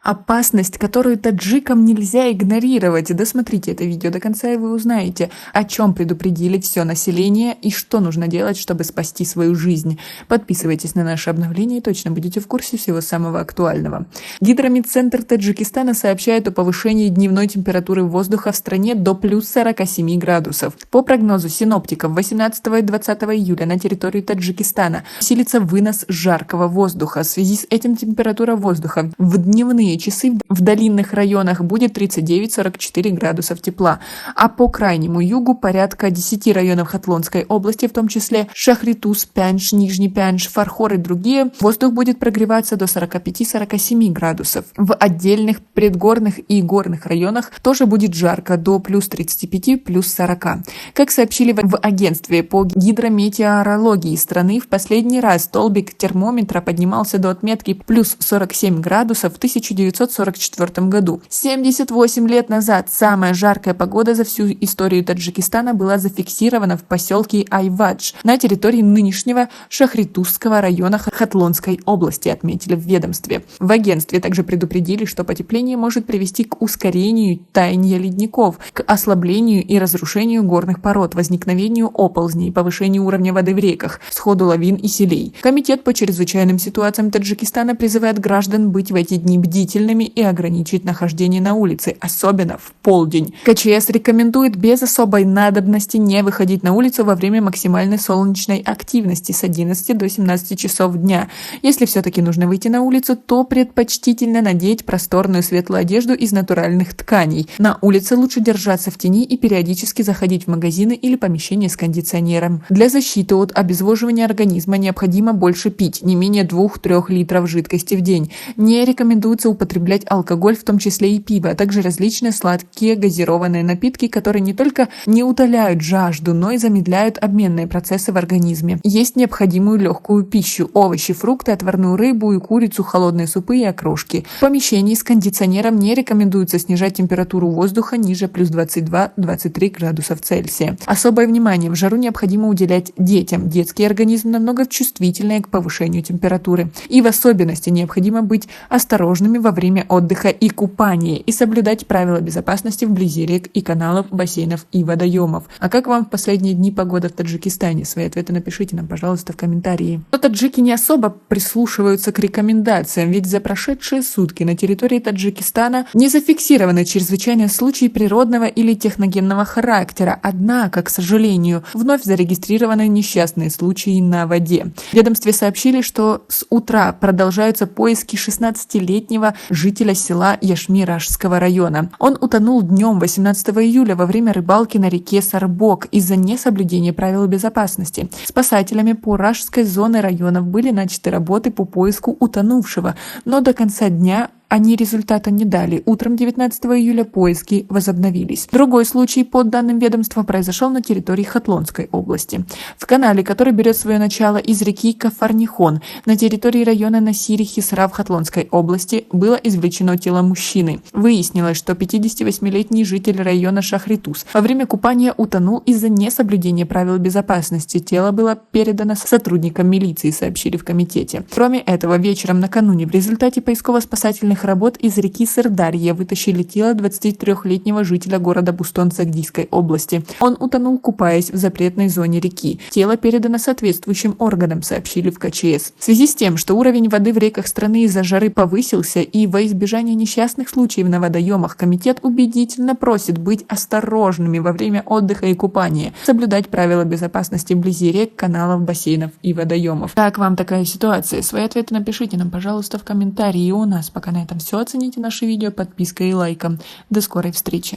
Опасность, которую таджикам нельзя игнорировать. Досмотрите это видео до конца, и вы узнаете, о чем предупредили все население и что нужно делать, чтобы спасти свою жизнь. Подписывайтесь на наше обновление и точно будете в курсе всего самого актуального. Гидромедцентр Таджикистана сообщает о повышении дневной температуры воздуха в стране до плюс 47 градусов. По прогнозу синоптиков, 18 и 20 июля на территории Таджикистана усилится вынос жаркого воздуха. В связи с этим температура воздуха в дневные часы в долинных районах будет 39-44 градусов тепла, а по крайнему югу порядка 10 районов Хатлонской области, в том числе Шахритуз, Пянш, Нижний Пянш, Фархор и другие, воздух будет прогреваться до 45-47 градусов. В отдельных предгорных и горных районах тоже будет жарко, до плюс 35, плюс 40. Как сообщили в агентстве по гидрометеорологии страны, в последний раз столбик термометра поднимался до отметки плюс 47 градусов в 1944 году. 78 лет назад самая жаркая погода за всю историю Таджикистана была зафиксирована в поселке Айвадж на территории нынешнего Шахритузского района Хатлонской области, отметили в ведомстве. В агентстве также предупредили, что потепление может привести к ускорению таяния ледников, к ослаблению и разрушению горных пород, возникновению оползней, повышению уровня воды в реках, сходу лавин и селей. Комитет по чрезвычайным ситуациям Таджикистана призывает граждан быть в эти дни бдительными и ограничить нахождение на улице, особенно в полдень. КЧС рекомендует без особой надобности не выходить на улицу во время максимальной солнечной активности с 11 до 17 часов дня. Если все-таки нужно выйти на улицу, то предпочтительно надеть просторную светлую одежду из натуральных тканей. На улице лучше держаться в тени и периодически заходить в магазины или помещения с кондиционером. Для защиты от обезвоживания организма необходимо больше пить, не менее 2-3 литров жидкости в день. Не рекомендуется употреблять алкоголь, в том числе и пиво, а также различные сладкие газированные напитки, которые не только не утоляют жажду, но и замедляют обменные процессы в организме. Есть необходимую легкую пищу: овощи, фрукты, отварную рыбу и курицу, холодные супы и окрошки. В помещении с кондиционером не рекомендуется снижать температуру воздуха ниже плюс 22-23 градусов Цельсия. Особое внимание в жару необходимо уделять детям. Детский организм намного чувствительнее к повышению температуры. И в особенности необходимо быть осторожными во время отдыха и купания и соблюдать правила безопасности вблизи рек и каналов, бассейнов и водоемов. А как вам в последние дни погода в Таджикистане? Свои ответы напишите нам, пожалуйста, в комментарии. Но таджики не особо прислушиваются к рекомендациям, ведь за прошедшие сутки на территории Таджикистана не зафиксированы чрезвычайные случаи природного или техногенного характера. Однако, к сожалению, вновь зарегистрированы несчастные случаи на воде. В ведомстве сообщили, что с утра продолжаются поиски 16-летнего жителя села Яшми-Рашского района. Он утонул днем 18 июля во время рыбалки на реке Сарбок из-за несоблюдения правил безопасности. Спасателями по Рашской зоне районов были начаты работы по поиску утонувшего, но до конца дня они результата не дали. Утром 19 июля поиски возобновились. Другой случай, по данным ведомства, произошел на территории Хатлонской области. В канале, который берет свое начало из реки Кафарнихон, на территории района Насири-Хисра в Хатлонской области, было извлечено тело мужчины. Выяснилось, что 58-летний житель района Шахритуз во время купания утонул из-за несоблюдения правил безопасности. Тело было передано сотрудникам милиции, сообщили в комитете. Кроме этого, вечером накануне в результате поисково-спасательных работ из реки Сырдарья вытащили тело 23-летнего жителя города Бустон Сагдийской области. Он утонул, купаясь в запретной зоне реки. Тело передано соответствующим органам, сообщили в КЧС. В связи с тем, что уровень воды в реках страны из-за жары повысился и во избежание несчастных случаев на водоемах, комитет убедительно просит быть осторожными во время отдыха и купания, соблюдать правила безопасности вблизи рек, каналов, бассейнов и водоемов. Как вам такая ситуация? Свои ответы напишите нам, пожалуйста, в комментарии. И у нас пока на этом все. Оцените наше видео подпиской и лайком. До скорой встречи.